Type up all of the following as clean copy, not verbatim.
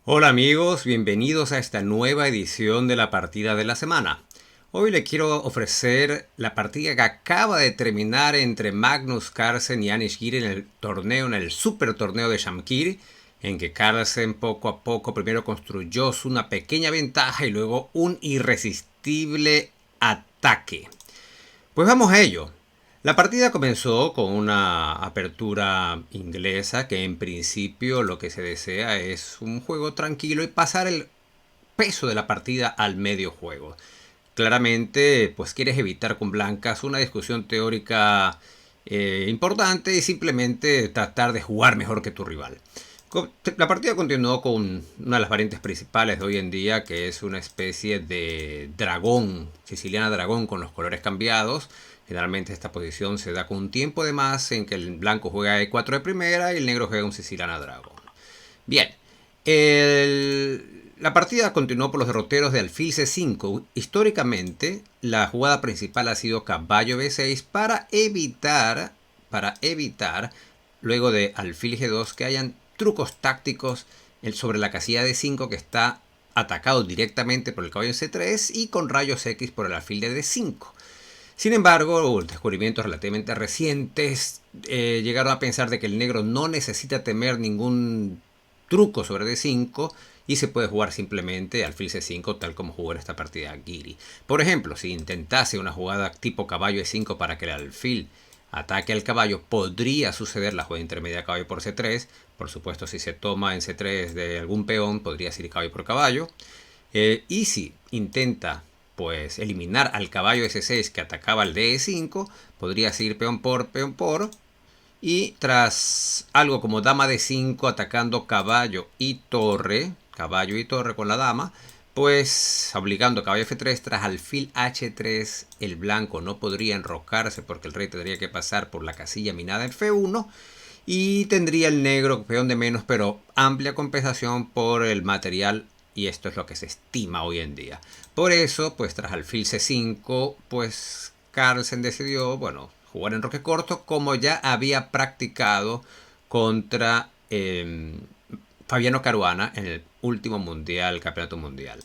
Hola amigos, bienvenidos a esta nueva edición de la partida de la semana. Hoy le quiero ofrecer la partida que acaba de terminar entre Magnus Carlsen y Anish Giri en el super torneo de Shamkir, en que Carlsen poco a poco primero construyó una pequeña ventaja y luego un irresistible ataque. Pues vamos a ello. La partida comenzó con una apertura inglesa que en principio lo que se desea es un juego tranquilo y pasar el peso de la partida al medio juego. Claramente, pues quieres evitar con blancas una discusión teórica importante y simplemente tratar de jugar mejor que tu rival. La partida continuó con una de las variantes principales de hoy en día, que es una especie de dragón, siciliana dragón con los colores cambiados. Generalmente esta posición se da con un tiempo de más en que el blanco juega E4 de primera y el negro juega un siciliana dragón. Bien, la partida continuó por los derroteros de alfil C5. Históricamente, la jugada principal ha sido caballo B6 para evitar, luego de alfil G2, que hayan trucos tácticos sobre la casilla D5 que está atacado directamente por el caballo C3 y con rayos X por el alfil de D5. Sin embargo, descubrimientos relativamente recientes llegaron a pensar de que el negro no necesita temer ningún truco sobre D5 y se puede jugar simplemente alfil C5 tal como jugó en esta partida Giri. Por ejemplo, si intentase una jugada tipo caballo E5 para que el alfil ataque al caballo, podría suceder la jugada intermedia caballo por C3. Por supuesto, si se toma en C3 de algún peón, podría ser caballo por caballo. Y si intenta pues eliminar al caballo S6 que atacaba al D5, podría seguir peón por, y tras algo como dama D5 atacando caballo y torre con la dama, pues obligando a caballo F3 tras alfil H3, el blanco no podría enrocarse porque el rey tendría que pasar por la casilla minada en F1 y tendría el negro peón de menos, pero amplia compensación por el material, y esto es lo que se estima hoy en día. Por eso, pues tras alfil C5, pues Carlsen decidió, bueno, jugar en roque corto como ya había practicado contra Fabiano Caruana en el último mundial, campeonato mundial.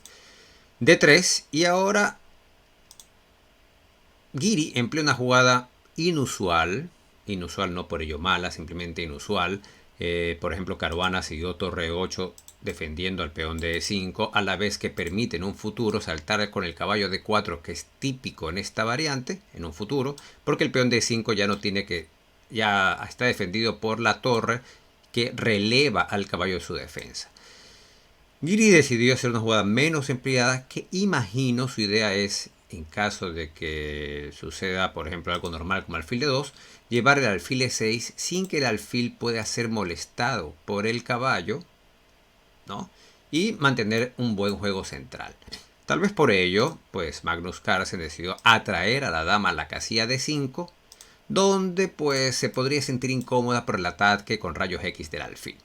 D3, y ahora Giri emplea una jugada inusual, inusual no por ello mala, simplemente inusual. Por ejemplo, Caruana siguió torre 8 defendiendo al peón de E5, a la vez que permite en un futuro saltar con el caballo D4, que es típico en esta variante, en un futuro, porque el peón de E5 ya no tiene que, ya está defendido por la torre que releva al caballo de su defensa. Giri decidió hacer una jugada menos empleada que imagino su idea es, en caso de que suceda, por ejemplo, algo normal como alfil de 2, llevar el alfil E6 sin que el alfil pueda ser molestado por el caballo, ¿no? Y mantener un buen juego central. Tal vez por ello, pues Magnus Carlsen decidió atraer a la dama a la casilla D5, donde pues se podría sentir incómoda por el ataque con rayos X del alfil.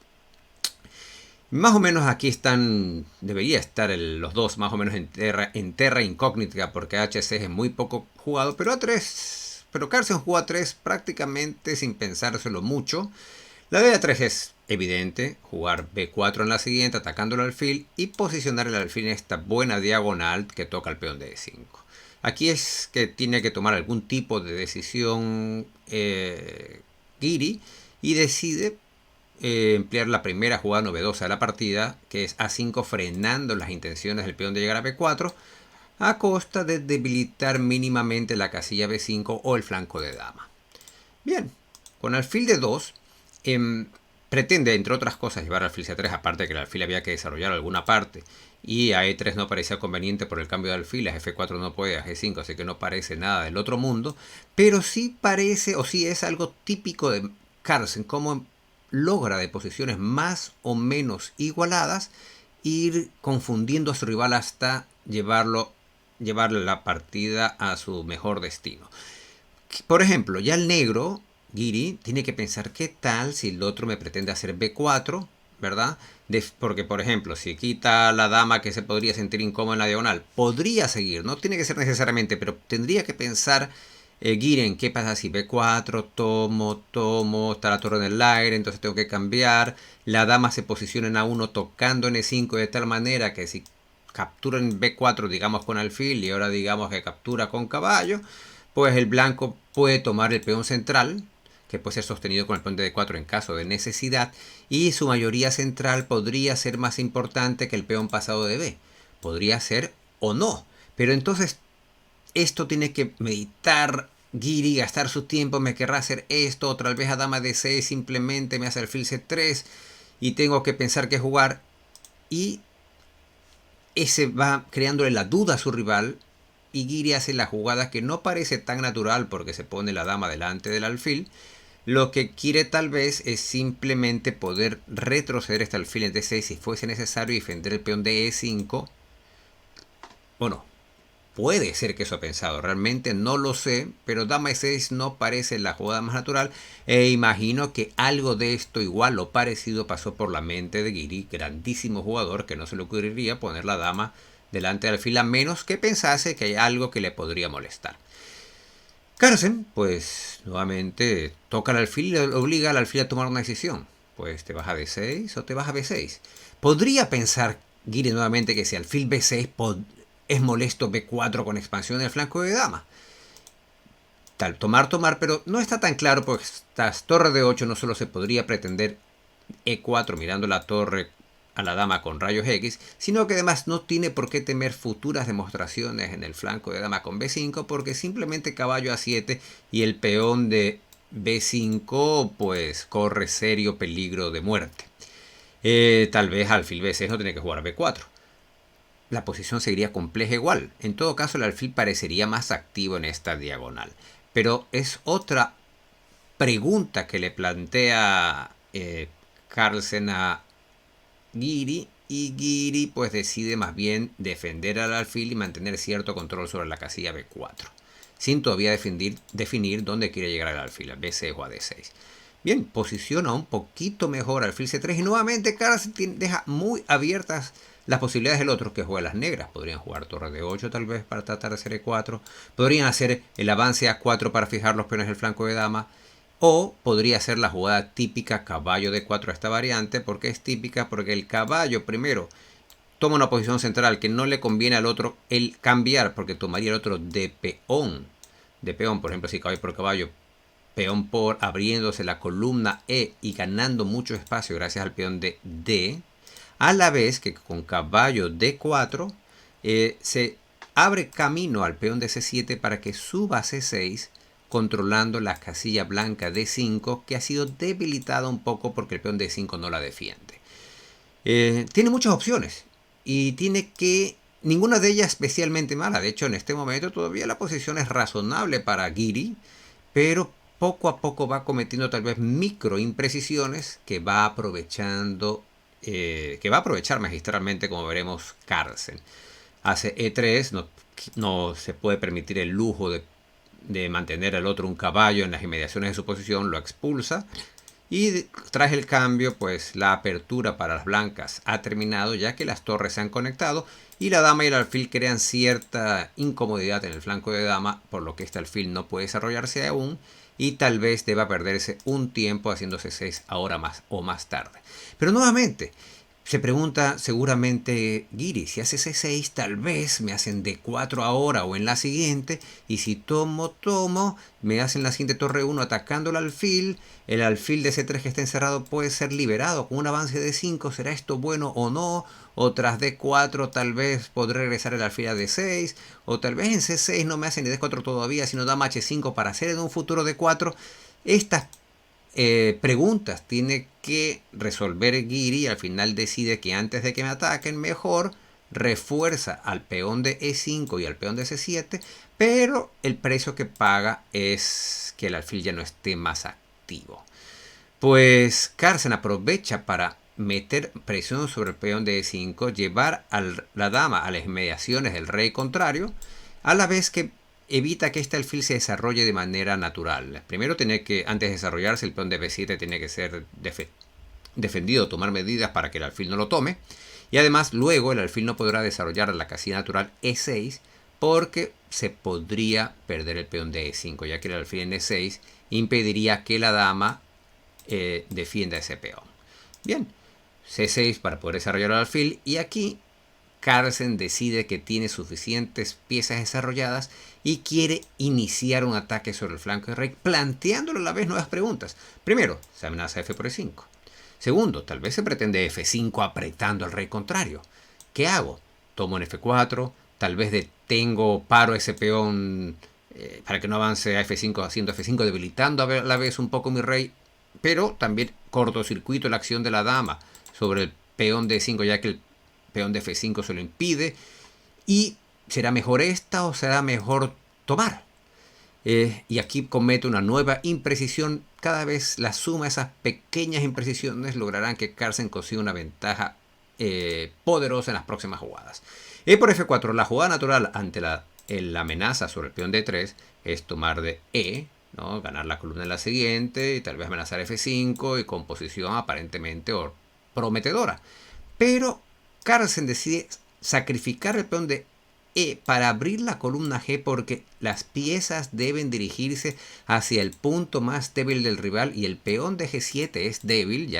Más o menos aquí están, debería estar los dos más o menos en terra incógnita, porque H6 es muy poco jugado, pero Carlsen jugó A3 prácticamente sin pensárselo mucho. La de A3 es evidente, jugar B4 en la siguiente atacando el alfil y posicionar el alfil en esta buena diagonal que toca el peón de E5. Aquí es que tiene que tomar algún tipo de decisión Giri, y decide emplear la primera jugada novedosa de la partida, que es A5 frenando las intenciones del peón de llegar a B4 a costa de debilitar mínimamente la casilla B5 o el flanco de dama. Bien, con alfil de 2 pretende, entre otras cosas, llevar alfil C3, aparte de que el alfil había que desarrollar alguna parte, y a E3 no parecía conveniente por el cambio de alfil, a F4 no puede, a G5, así que no parece nada del otro mundo, pero sí parece, o sí es algo típico de Carlsen, como logra de posiciones más o menos igualadas ir confundiendo a su rival hasta llevarle la partida a su mejor destino. Por ejemplo, ya el negro, Giri, tiene que pensar qué tal si el otro me pretende hacer B4, ¿verdad? Porque, por ejemplo, si quita la dama que se podría sentir incómoda en la diagonal, podría seguir, no tiene que ser necesariamente, pero tendría que pensar Giren, ¿qué pasa si B4, tomo, está la torre en el aire, entonces tengo que cambiar? La dama se posiciona en A1 tocando en E5 de tal manera que si captura en B4, digamos con alfil, y ahora digamos que captura con caballo, pues el blanco puede tomar el peón central, que puede ser sostenido con el peón de D4 en caso de necesidad, y su mayoría central podría ser más importante que el peón pasado de B. Podría ser o no, pero entonces esto tiene que meditar Giri, gastar su tiempo, me querrá hacer esto, otra vez a dama de 6 simplemente me hace alfil C3 y tengo que pensar qué jugar, y ese va creándole la duda a su rival, y Giri hace la jugada que no parece tan natural porque se pone la dama delante del alfil. Lo que quiere tal vez es simplemente poder retroceder este alfil en D6 si fuese necesario y defender el peón de E5. Bueno, puede ser que eso ha pensado, realmente no lo sé, pero dama e6 no parece la jugada más natural, e imagino que algo de esto igual o parecido pasó por la mente de Giri, grandísimo jugador, que no se le ocurriría poner la dama delante del alfil a menos que pensase que hay algo que le podría molestar. Carlsen, pues nuevamente toca al alfil y obliga al alfil a tomar una decisión. Pues te vas a D6 o te vas a B6. Podría pensar Giri nuevamente que si alfil B6 es molesto B4 con expansión del flanco de dama. Tal, tomar, pero no está tan claro porque estas torre de 8 no solo se podría pretender E4 mirando la torre a la dama con rayos X, sino que además no tiene por qué temer futuras demostraciones en el flanco de dama con B5 porque simplemente caballo A7 y el peón de B5 pues corre serio peligro de muerte. Tal vez alfil B6 no tiene que jugar B4. La posición seguiría compleja igual. En todo caso, el alfil parecería más activo en esta diagonal. Pero es otra pregunta que le plantea Carlsen a Giri, y Giri pues decide más bien defender al alfil y mantener cierto control sobre la casilla B4, sin todavía definir dónde quiere llegar el alfil, a B6 o a D6. Bien, posiciona un poquito mejor alfil C3 y nuevamente Carlsen deja muy abiertas las posibilidades del otro que juega las negras. Podrían jugar torre de 8 tal vez para tratar de hacer E4. Podrían hacer el avance A4 para fijar los peones del flanco de dama. O podría ser la jugada típica caballo de 4 a esta variante. ¿Por qué es típica? Porque el caballo primero toma una posición central que no le conviene al otro el cambiar, porque tomaría el otro de peón. De peón, por ejemplo, si caballo por caballo, peón por abriéndose la columna E y ganando mucho espacio gracias al peón de D. A la vez que con caballo D4 se abre camino al peón de C7 para que suba a C6, controlando la casilla blanca D5, que ha sido debilitada un poco porque el peón D5 no la defiende. Tiene muchas opciones y tiene que... Ninguna de ellas especialmente mala. De hecho, en este momento todavía la posición es razonable para Giri, pero poco a poco va cometiendo tal vez micro imprecisiones que va aprovechando, que va a aprovechar magistralmente, como veremos Carlsen. Hace E3, no se puede permitir el lujo de mantener al otro un caballo en las inmediaciones de su posición, lo expulsa. Y tras el cambio, pues la apertura para las blancas ha terminado, ya que las torres se han conectado y la dama y el alfil crean cierta incomodidad en el flanco de dama, por lo que este alfil no puede desarrollarse aún y tal vez deba perderse un tiempo haciéndose 6 ahora más o más tarde. Pero nuevamente, se pregunta seguramente Giri, si hace C6 tal vez me hacen D4 ahora o en la siguiente, y si tomo, me hacen la siguiente torre 1 atacando el alfil de C3 que está encerrado puede ser liberado con un avance de 5, ¿será esto bueno o no? O tras D4 tal vez podré regresar el alfil a D6, o tal vez en C6 no me hacen ni D4 todavía, sino dama H5 para hacer en un futuro D4. Estas preguntas tiene que resolver Giri y al final decide que antes de que me ataquen mejor refuerza al peón de E5 y al peón de C7, pero el precio que paga es que el alfil ya no esté más activo. Pues Carlsen aprovecha para meter presión sobre el peón de E5, llevar a la dama a las inmediaciones del rey contrario, a la vez que evita que este alfil se desarrolle de manera natural. Primero tiene que, antes de desarrollarse, el peón de B7 tiene que ser defendido, tomar medidas para que el alfil no lo tome. Y además luego el alfil no podrá desarrollar la casilla natural E6 porque se podría perder el peón de E5, ya que el alfil en E6 impediría que la dama defienda ese peón. Bien, C6 para poder desarrollar el alfil, y aquí Carlsen decide que tiene suficientes piezas desarrolladas y quiere iniciar un ataque sobre el flanco del rey, planteándole a la vez nuevas preguntas. Primero, se amenaza F por E5. Segundo, tal vez se pretende F5 apretando al rey contrario. ¿Qué hago? Tomo en F4, tal vez detengo, paro ese peón para que no avance a F5 haciendo F5, debilitando a la vez un poco mi rey, pero también cortocircuito la acción de la dama sobre el peón de E5, ya que el peón de F5 se lo impide. ¿Y será mejor esta o será mejor tomar? Y aquí comete una nueva imprecisión. Cada vez la suma de esas pequeñas imprecisiones lograrán que Carlsen consiga una ventaja poderosa en las próximas jugadas. E por F4, la jugada natural ante la amenaza sobre el peón D3 es tomar de E, ¿no? Ganar la columna en la siguiente y tal vez amenazar F5 y con posición aparentemente prometedora. Pero Carlsen decide sacrificar el peón de E para abrir la columna G, porque las piezas deben dirigirse hacia el punto más débil del rival, y el peón de G7 es débil,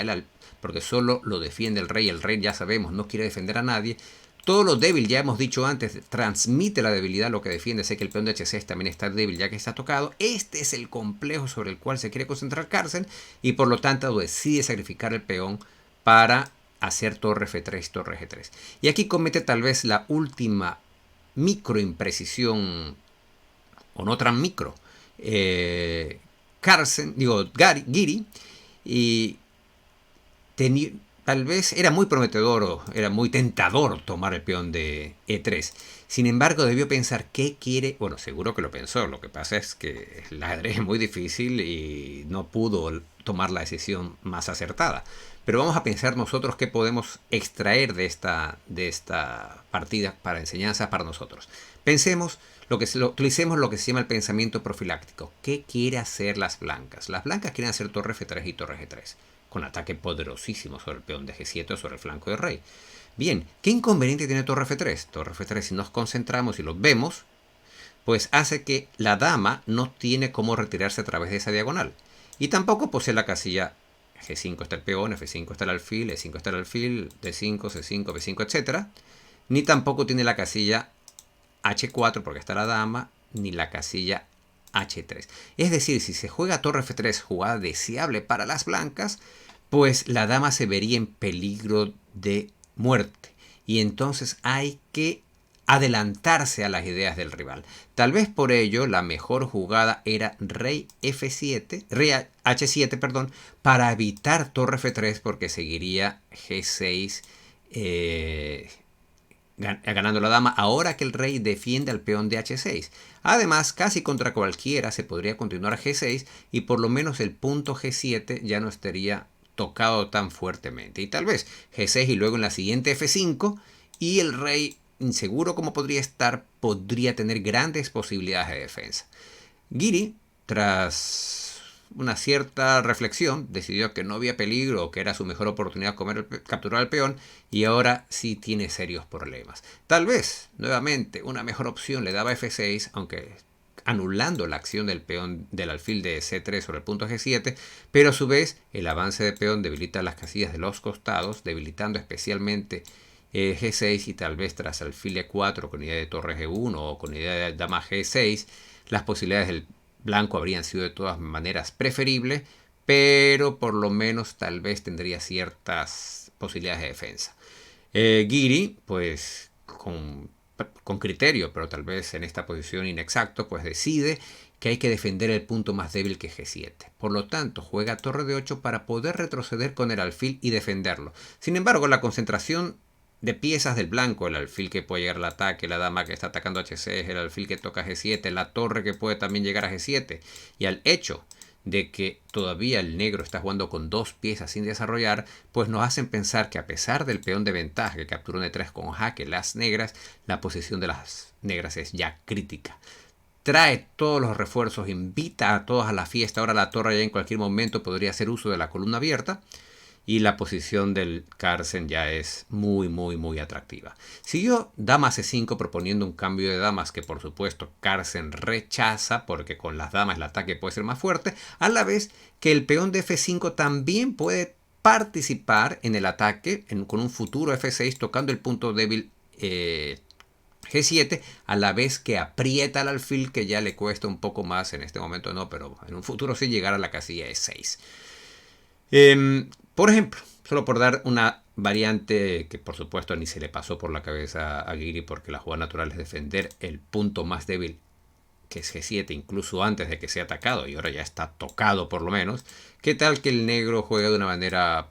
porque solo lo defiende el rey. El rey, ya sabemos, no quiere defender a nadie. Todo lo débil, ya hemos dicho antes, transmite la debilidad, lo que defiende. Sé que el peón de H6 también está débil, ya que está tocado. Este es el complejo sobre el cual se quiere concentrar Carlsen, y por lo tanto decide sacrificar el peón para hacer torre F3, torre G3. Y aquí comete tal vez la última micro imprecisión, o no tan micro, Giri, y tal vez era muy prometedor, era muy tentador tomar el peón de E3. Sin embargo, debió pensar qué quiere. Bueno, seguro que lo pensó. Lo que pasa es que el ajedrez es muy difícil y no pudo tomar la decisión más acertada. Pero vamos a pensar nosotros qué podemos extraer de esta partida para enseñanza para nosotros. Pensemos, utilicemos lo que se llama el pensamiento profiláctico. ¿Qué quiere hacer las blancas? Las blancas quieren hacer torre F3 y torre G3, con ataque poderosísimo sobre el peón de G7 o sobre el flanco del rey. Bien, ¿qué inconveniente tiene torre F3? Torre F3, si nos concentramos y lo vemos, pues hace que la dama no tiene cómo retirarse a través de esa diagonal. Y tampoco posee la casilla G5 está el peón, F5 está el alfil, E5 está el alfil, D5, C5, B5, etc. Ni tampoco tiene la casilla H4 porque está la dama, ni la casilla H3. Es decir, si se juega torre F3, jugada deseable para las blancas, pues la dama se vería en peligro de muerte. Y entonces hay que adelantarse a las ideas del rival. Tal vez por ello la mejor jugada era rey F7, rey H7, perdón, para evitar torre F3, porque seguiría G6 ganando la dama, ahora que el rey defiende al peón de H6. Además, casi contra cualquiera se podría continuar a G6 y por lo menos el punto G7 ya no estaría tocado tan fuertemente. Y tal vez G6 y luego en la siguiente F5, y el rey, inseguro como podría estar, podría tener grandes posibilidades de defensa. Giri, tras una cierta reflexión, decidió que no había peligro o que era su mejor oportunidad capturar al peón, y ahora sí tiene serios problemas. Tal vez, nuevamente, una mejor opción le daba F6, aunque anulando la acción del peón del alfil de C3 sobre el punto G7, pero a su vez el avance de peón debilita las casillas de los costados, debilitando especialmente G6, y tal vez tras alfil E4 con idea de torre G1 o con idea de dama G6, las posibilidades del blanco habrían sido de todas maneras preferibles, pero por lo menos tal vez tendría ciertas posibilidades de defensa. Giri, pues con criterio, pero tal vez en esta posición inexacto, pues decide que hay que defender el punto más débil, que G7. Por lo tanto, juega torre de 8 para poder retroceder con el alfil y defenderlo. Sin embargo, la concentración de piezas del blanco, el alfil que puede llegar al ataque, la dama que está atacando H6, el alfil que toca G7, la torre que puede también llegar a G7, y al hecho de que todavía el negro está jugando con dos piezas sin desarrollar, pues nos hacen pensar que a pesar del peón de ventaja que capturó en E3 con jaque las negras, la posición de las negras es ya crítica. Trae todos los refuerzos, invita a todos a la fiesta. Ahora la torre ya en cualquier momento podría hacer uso de la columna abierta. y la posición del Carlsen ya es muy, muy, muy atractiva. Siguió dama c5 proponiendo un cambio de damas que por supuesto Carlsen rechaza porque con las damas el ataque puede ser más fuerte, a la vez que el peón de f5 también puede participar en el ataque con un futuro f6 tocando el punto débil G7, a la vez que aprieta al alfil, que ya le cuesta un poco más en este momento, no, pero en un futuro sí llegar a la casilla E6. Por ejemplo, solo por dar una variante que por supuesto ni se le pasó por la cabeza a Guiri, porque la jugada natural es defender el punto más débil, que es G7, incluso antes de que sea atacado, y ahora ya está tocado por lo menos. ¿Qué tal que el negro juega de una manera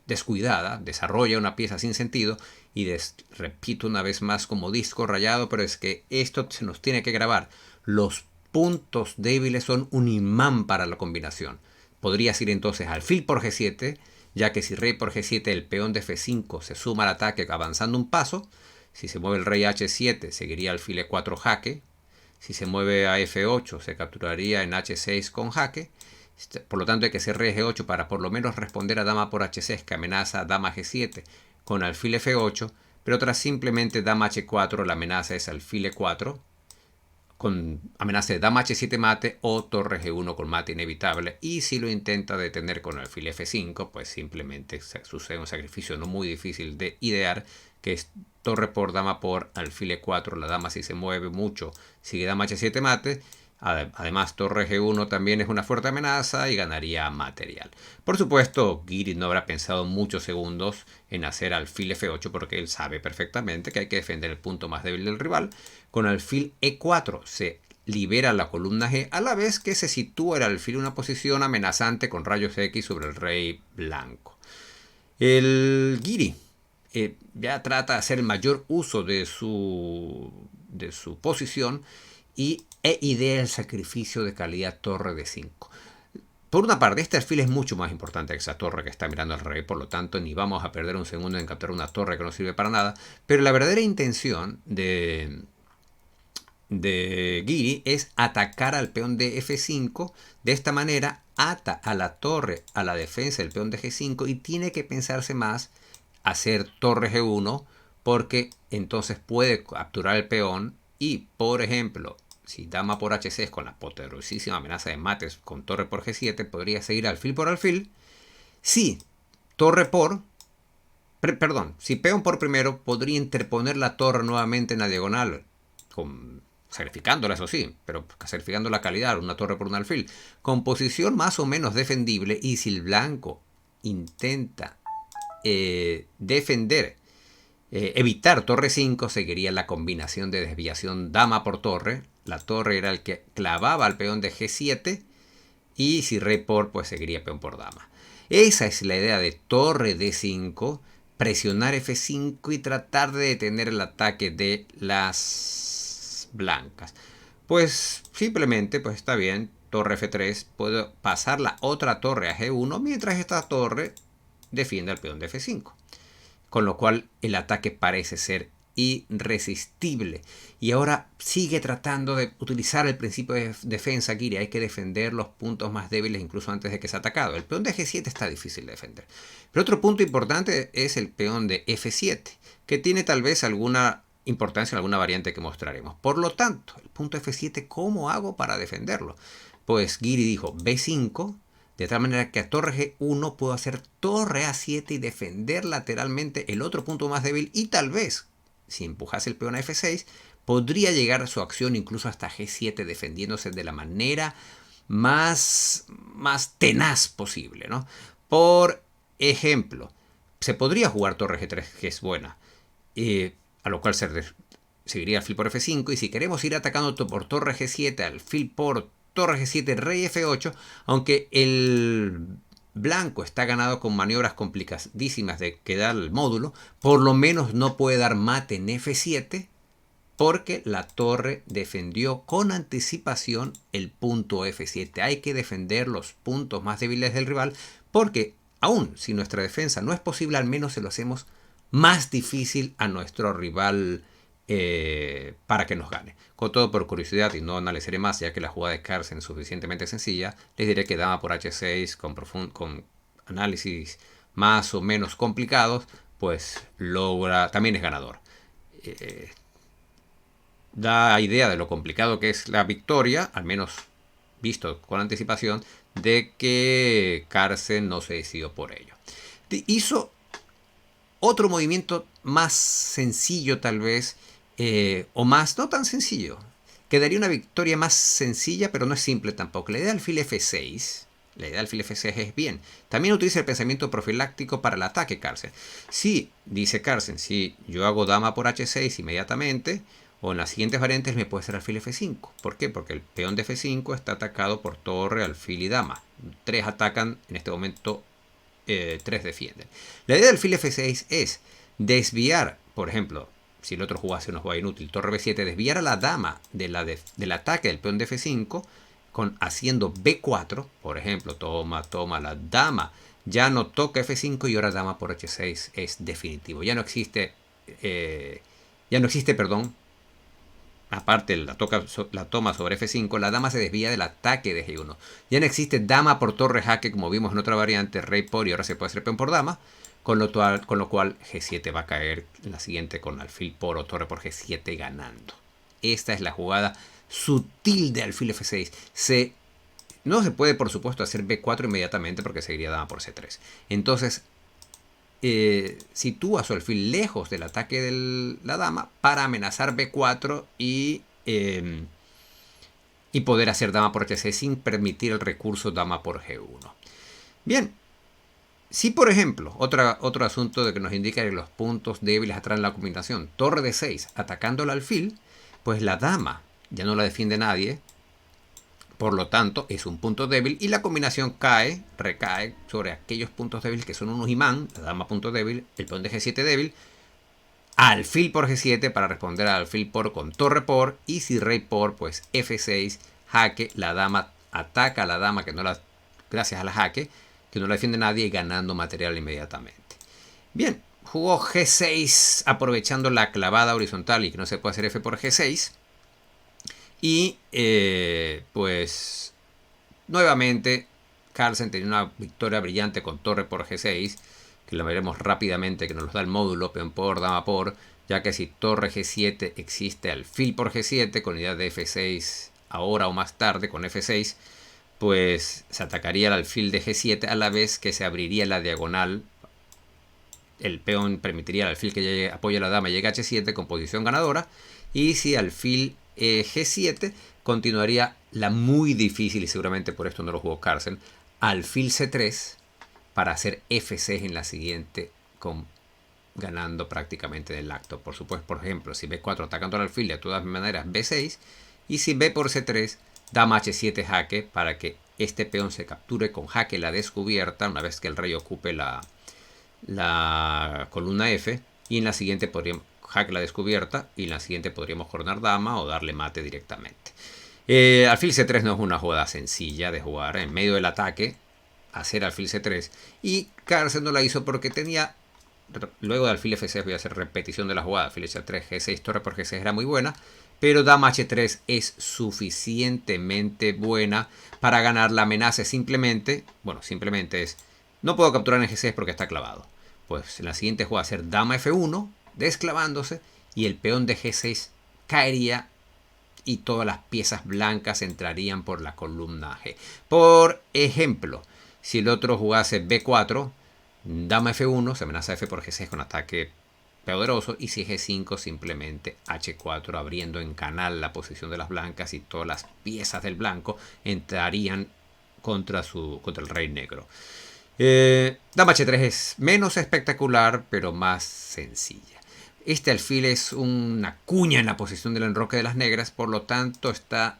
descuidada, desarrolla una pieza sin sentido y repito una vez más como disco rayado, pero es que esto se nos tiene que grabar? Los puntos débiles son un imán para la combinación. Podrías ir entonces alfil por G7, ya que si rey por G7 el peón de F5 se suma al ataque avanzando un paso. Si se mueve el rey a H7 seguiría alfil E4 jaque. Si se mueve a F8 se capturaría en H6 con jaque. Por lo tanto hay que hacer rey G8 para por lo menos responder a dama por H6 que amenaza a dama G7 con alfil F8. Pero tras simplemente dama H4 la amenaza es alfil E4 con amenaza de dama H7 mate o torre G1 con mate inevitable. Y si lo intenta detener con alfil F5, pues simplemente sucede un sacrificio no muy difícil de idear, que es torre por dama por alfil E4. La dama si se mueve mucho sigue dama H7 mate. Además, torre G1 también es una fuerte amenaza y ganaría material. Por supuesto, Guiri no habrá pensado muchos segundos en hacer alfil F8 porque él sabe perfectamente que hay que defender el punto más débil del rival. Con alfil E4 se libera la columna G a la vez que se sitúa el alfil en una posición amenazante con rayos X sobre el rey blanco. El Guiri ya trata de hacer el mayor uso de su posición e idea el sacrificio de calidad torre de 5. Por una parte, este alfil es mucho más importante que esa torre que está mirando al rey, por lo tanto ni vamos a perder un segundo en capturar una torre que no sirve para nada, pero la verdadera intención de Guiri es atacar al peón de F5, de esta manera ata a la torre a la defensa del peón de G5 y tiene que pensarse más hacer torre G1 porque entonces puede capturar el peón y, por ejemplo, si dama por H6 con la poderosísima amenaza de mates con torre por G7 podría seguir alfil por alfil. Si torre por si peón por primero podría interponer la torre nuevamente en la diagonal sacrificándola, eso sí, pero sacrificando la calidad, una torre por un alfil, con posición más o menos defendible. Y si el blanco intenta evitar torre 5, seguiría la combinación de desviación dama por torre. La torre era el que clavaba al peón de G7 y si rey por, pues seguiría peón por dama. Esa es la idea de torre D5, presionar F5 y tratar de detener el ataque de las blancas. Pues simplemente, pues está bien, torre F3, puedo pasar la otra torre a G1 mientras esta torre defiende al peón de F5. Con lo cual el ataque parece ser irresistible. Y ahora sigue tratando de utilizar el principio de defensa, Guiri. Hay que defender los puntos más débiles incluso antes de que sea atacado. El peón de G7 está difícil de defender. Pero otro punto importante es el peón de F7, que tiene tal vez alguna importancia en alguna variante que mostraremos. Por lo tanto, el punto F7, ¿cómo hago para defenderlo? Pues Guiri dijo B5, de tal manera que a torre G1 puedo hacer torre A7 y defender lateralmente el otro punto más débil. Y tal vez, si empujase el peón a F6, podría llegar a su acción incluso hasta G7, defendiéndose de la manera más tenaz posible, ¿no? Por ejemplo, se podría jugar torre G3, que es buena, a lo cual seguiría alfil por F5. Y si queremos ir atacando por torre G7, alfil por torre G7, rey F8, aunque el blanco está ganado con maniobras complicadísimas de quedar el módulo, por lo menos no puede dar mate en F7 porque la torre defendió con anticipación el punto F7. Hay que defender los puntos más débiles del rival porque aún si nuestra defensa no es posible, al menos se lo hacemos más difícil a nuestro rival para que nos gane. Con todo, por curiosidad, y no analizaré más ya que la jugada de Carlsen es suficientemente sencilla, les diré que dama por H6 con análisis más o menos complicados, pues también es ganador. Da idea de lo complicado que es la victoria, al menos visto con anticipación, de que Carlsen no se decidió por ello. Hizo otro movimiento más sencillo tal vez, o más, no tan sencillo. Quedaría una victoria más sencilla, pero no es simple tampoco. La idea del alfil F6, es bien. También utiliza el pensamiento profiláctico para el ataque Carlsen. Sí, dice Carlsen, si yo hago dama por H6 inmediatamente, o en las siguientes variantes me puede ser alfil F5. ¿Por qué? Porque el peón de F5 está atacado por torre, alfil y dama. 3 atacan en este momento, 3 defienden. La idea del alfil F6 es desviar, por ejemplo, si el otro jugase una jugada inútil, torre B7, desviar a la dama del ataque del peón de F5 haciendo B4, por ejemplo, toma la dama, ya no toca F5 y ahora dama por H6 es definitivo. Ya no existe, perdón, aparte la toma sobre F5, la dama se desvía del ataque de G1. Ya no existe dama por torre jaque, como vimos en otra variante, rey por, y ahora se puede hacer peón por dama, con lo cual G7 va a caer en la siguiente con alfil por o torre por G7 ganando. Esta es la jugada sutil de alfil F6. No se puede, por supuesto, hacer B4 inmediatamente porque seguiría dama por C3. Entonces, sitúa su alfil lejos del ataque de la dama para amenazar B4 y poder hacer dama por H6 sin permitir el recurso dama por G1. Bien, si por ejemplo, otro asunto de que nos indica que los puntos débiles atraen la combinación, torre de 6 atacando el alfil, pues la dama ya no la defiende nadie, por lo tanto es un punto débil y la combinación recae sobre aquellos puntos débiles que son unos imán, la dama punto débil, el peón de G7 débil, alfil por G7 para responder al alfil por con torre por, y si rey por, pues F6, jaque, la dama ataca a la dama gracias a la jaque, que no la defiende nadie, ganando material inmediatamente. Bien, jugó G6 aprovechando la clavada horizontal y que no se puede hacer F por G6. Y pues nuevamente Carlsen tenía una victoria brillante con torre por G6, que lo veremos rápidamente, que nos da el módulo peón por, dama por, ya que si torre G7 existe alfil por G7 con unidad de F6 ahora o más tarde con F6, pues se atacaría el alfil de G7 a la vez que se abriría la diagonal. El peón permitiría al alfil que apoye a la dama llegue a H7 con posición ganadora, y si alfil G7 continuaría la muy difícil, y seguramente por esto no lo jugó Carlsen, alfil C3 para hacer F6 en la siguiente, ganando prácticamente en el acto. Por supuesto, por ejemplo, si B4 atacando al alfil, de todas maneras B6, y si B por C3, dama H7 jaque para que este peón se capture con jaque la descubierta una vez que el rey ocupe la columna F, y en la siguiente podríamos jaque la descubierta, y en la siguiente podríamos coronar dama o darle mate directamente. Alfil C3 no es una jugada sencilla de jugar en medio del ataque, hacer alfil C3, y Carlsen no la hizo porque tenía, luego de alfil F6 voy a hacer repetición de la jugada, alfil H3, G6, torre por G6 era muy buena, pero dama H3 es suficientemente buena para ganar la amenaza. Simplemente es, no puedo capturar en G6 porque está clavado. Pues en la siguiente jugada hacer dama F1, desclavándose, y el peón de G6 caería y todas las piezas blancas entrarían por la columna G. Por ejemplo, si el otro jugase B4, dama F1, se amenaza F por G6 con ataque poderoso, y si G5 simplemente H4 abriendo en canal la posición de las blancas, y todas las piezas del blanco entrarían contra el rey negro. Dama H3 es menos espectacular pero más sencilla. Este alfil es una cuña en la posición del enroque de las negras, por lo tanto está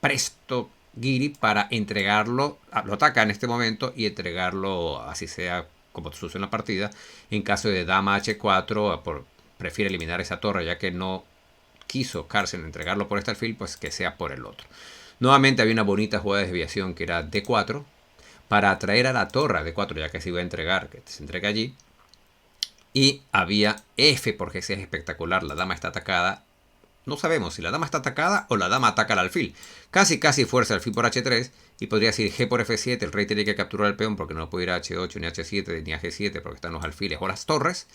presto Giri para entregarlo, lo ataca en este momento y entregarlo así sea como sucede en la partida. En caso de dama H4 prefiere eliminar esa torre, ya que no quiso Carlsen entregarlo por este alfil, pues que sea por el otro. Nuevamente había una bonita jugada de desviación que era D4 para atraer a la torre a D4, ya que se iba a entregar, que se entrega allí. Y había F por G6 espectacular, la dama está atacada. No sabemos si la dama está atacada o la dama ataca al alfil. Casi fuerza alfil por H3 Y podría decir G por F7, el rey tiene que capturar el peón porque no puede ir a H8 ni a H7 ni a G7 porque están los alfiles o las torres.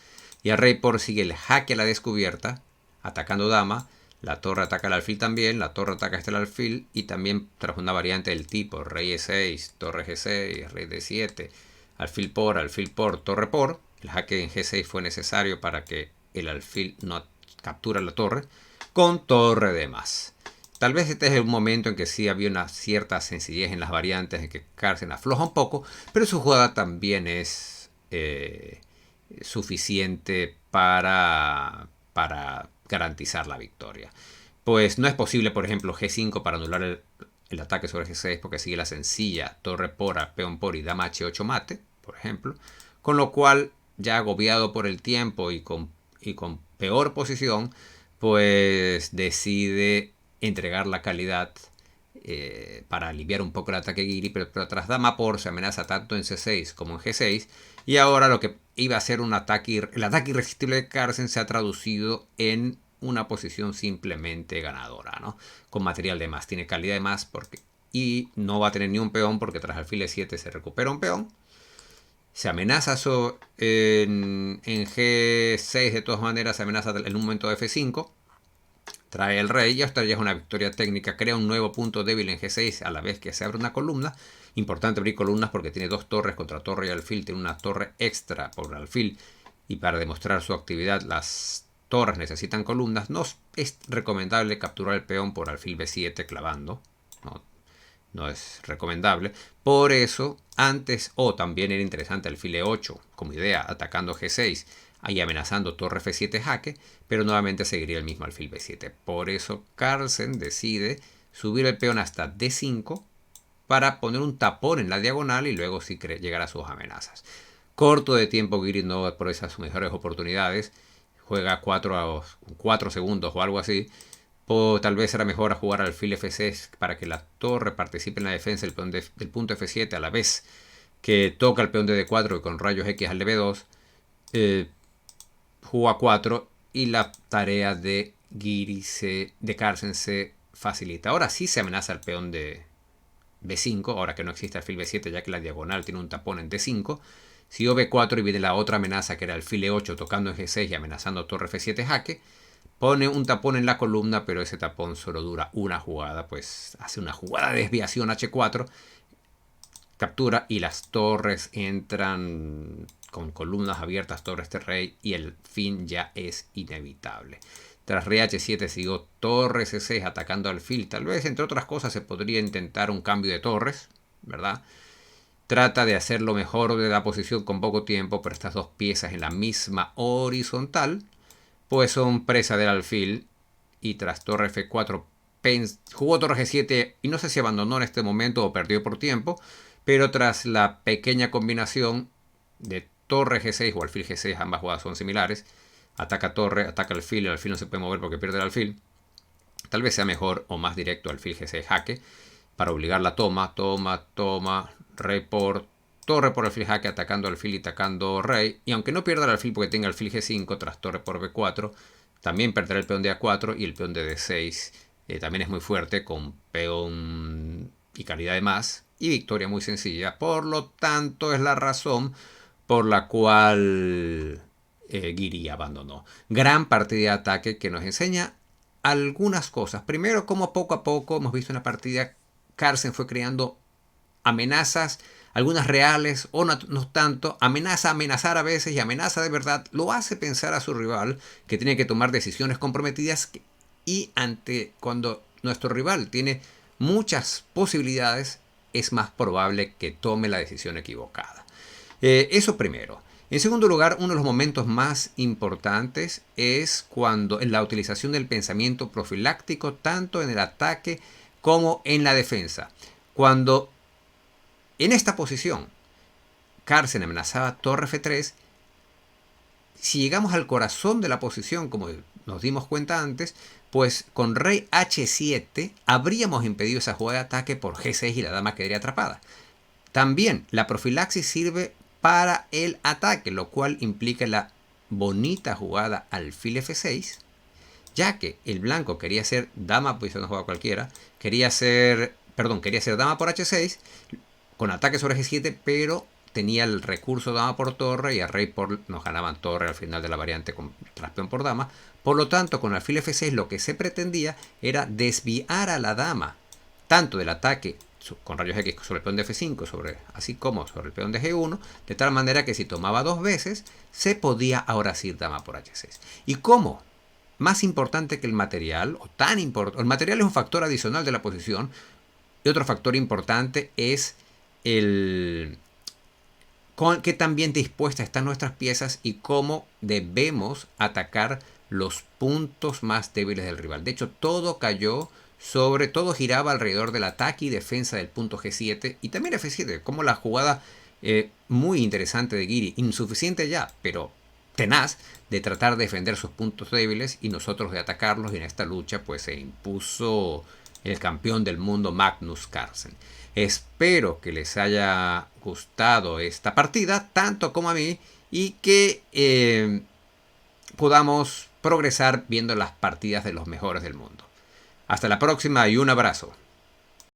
Y el rey por sigue el jaque a la descubierta, atacando dama. La torre ataca al alfil también, la torre ataca hasta el alfil y también tras una variante del tipo rey E6, torre G6, rey D7, alfil por, torre por. El jaque en G6 fue necesario para que el alfil no captura la torre con torre de más. Tal vez este es un momento en que sí había una cierta sencillez en las variantes, en que Carlsen afloja un poco, pero su jugada también es suficiente para garantizar la victoria. Pues no es posible, por ejemplo, G5 para anular el ataque sobre G6 porque sigue la sencilla torre por, peón por y dama H8 mate, por ejemplo. Con lo cual, ya agobiado por el tiempo y con peor posición, pues decide entregar la calidad para aliviar un poco el ataque Guiri, pero tras dama por se amenaza tanto en C6 como en G6 y ahora lo que iba a ser un ataque, el ataque irresistible de Carlsen se ha traducido en una posición simplemente ganadora, ¿no? Con material de más, tiene calidad de más y no va a tener ni un peón porque tras alfil E7 se recupera un peón. Se amenaza en G6 de todas maneras, se amenaza en un momento de F5. Trae el rey y esta ya es una victoria técnica. Crea un nuevo punto débil en G6 a la vez que se abre una columna. Importante abrir columnas porque tiene dos torres contra torre y alfil. Tiene una torre extra por alfil. Y para demostrar su actividad las torres necesitan columnas. No es recomendable capturar el peón por alfil B7 clavando. No es recomendable. Por eso, antes, también era interesante alfil E8 como idea, atacando G6 ahí amenazando torre F7 jaque, pero nuevamente seguiría el mismo alfil B7. Por eso Carlsen decide subir el peón hasta D5 para poner un tapón en la diagonal y luego sí llegar a sus amenazas. Corto de tiempo, Guiri no aprovecha sus mejores oportunidades, juega 4 segundos o algo así. Tal vez era mejor jugar alfil F6 para que la torre participe en la defensa del punto F7 a la vez que toca el peón de D4 y con rayos X al B2. Jugó a 4 y la tarea de de Carlsen se facilita. Ahora sí se amenaza el peón de B5, ahora que no existe alfil B7 ya que la diagonal tiene un tapón en D5. Siguió B4 y viene la otra amenaza que era alfil E8 tocando en G6 y amenazando torre F7 jaque. Pone un tapón en la columna, pero ese tapón solo dura una jugada, pues hace una jugada de desviación H4, captura y las torres entran con columnas abiertas, torres de rey y el fin ya es inevitable. Tras rey H7 siguió torre C6 atacando alfil. Tal vez entre otras cosas se podría intentar un cambio de torres, ¿verdad? Trata de hacerlo mejor de la posición con poco tiempo, pero estas dos piezas en la misma horizontal pues son presa del alfil y tras torre F4 jugó torre G7 y no sé si abandonó en este momento o perdió por tiempo, pero tras la pequeña combinación de torre G6 o alfil G6, ambas jugadas son similares, ataca torre, ataca alfil, el alfil no se puede mover porque pierde el alfil, tal vez sea mejor o más directo alfil G6 jaque, para obligar la toma, rey por, torre por alfil jaque, atacando alfil y atacando rey, y aunque no pierda el alfil porque tenga alfil G5, tras torre por B4, también perderá el peón de A4 y el peón de D6 también es muy fuerte, con peón y calidad de más, y victoria muy sencilla. Por lo tanto, es la razón por la cual Guiri abandonó. Gran partida de ataque que nos enseña algunas cosas. Primero, como poco a poco hemos visto una partida, Carlsen fue creando amenazas, algunas reales o no tanto, amenazar a veces y amenaza de verdad, lo hace pensar a su rival que tiene que tomar decisiones comprometidas y cuando nuestro rival tiene muchas posibilidades, es más probable que tome la decisión equivocada. Eso primero. En segundo lugar, uno de los momentos más importantes es cuando en la utilización del pensamiento profiláctico, tanto en el ataque como en la defensa. Cuando en esta posición Carlsen amenazaba torre F3, si llegamos al corazón de la posición, como nos dimos cuenta antes, pues con rey H7 habríamos impedido esa jugada de ataque por G6 y la dama quedaría atrapada. También la profilaxis sirve para el ataque, lo cual implica la bonita jugada alfil F6, ya que el blanco quería hacer dama, pues una jugada cualquiera, quería hacer perdón, quería hacer dama por h6 con ataque sobre g7, pero tenía el recurso dama por torre y el rey nos ganaban torre al final de la variante con traspeón por dama. Por lo tanto, con alfil f6 lo que se pretendía era desviar a la dama tanto del ataque con rayos X sobre el peón de F5, así como sobre el peón de G1, de tal manera que si tomaba dos veces, se podía ahora sí ir dama por H6. ¿Y cómo? Más importante que el material, o tan importante, el material es un factor adicional de la posición, y otro factor importante es el con qué tan bien dispuestas están nuestras piezas y cómo debemos atacar los puntos más débiles del rival. De hecho, todo giraba alrededor del ataque y defensa del punto G7 y también F7, como la jugada muy interesante de Giri, insuficiente ya, pero tenaz, de tratar de defender sus puntos débiles y nosotros de atacarlos, y en esta lucha pues se impuso el campeón del mundo Magnus Carlsen. Espero que les haya gustado esta partida, tanto como a mí, y que podamos progresar viendo las partidas de los mejores del mundo. Hasta la próxima y un abrazo.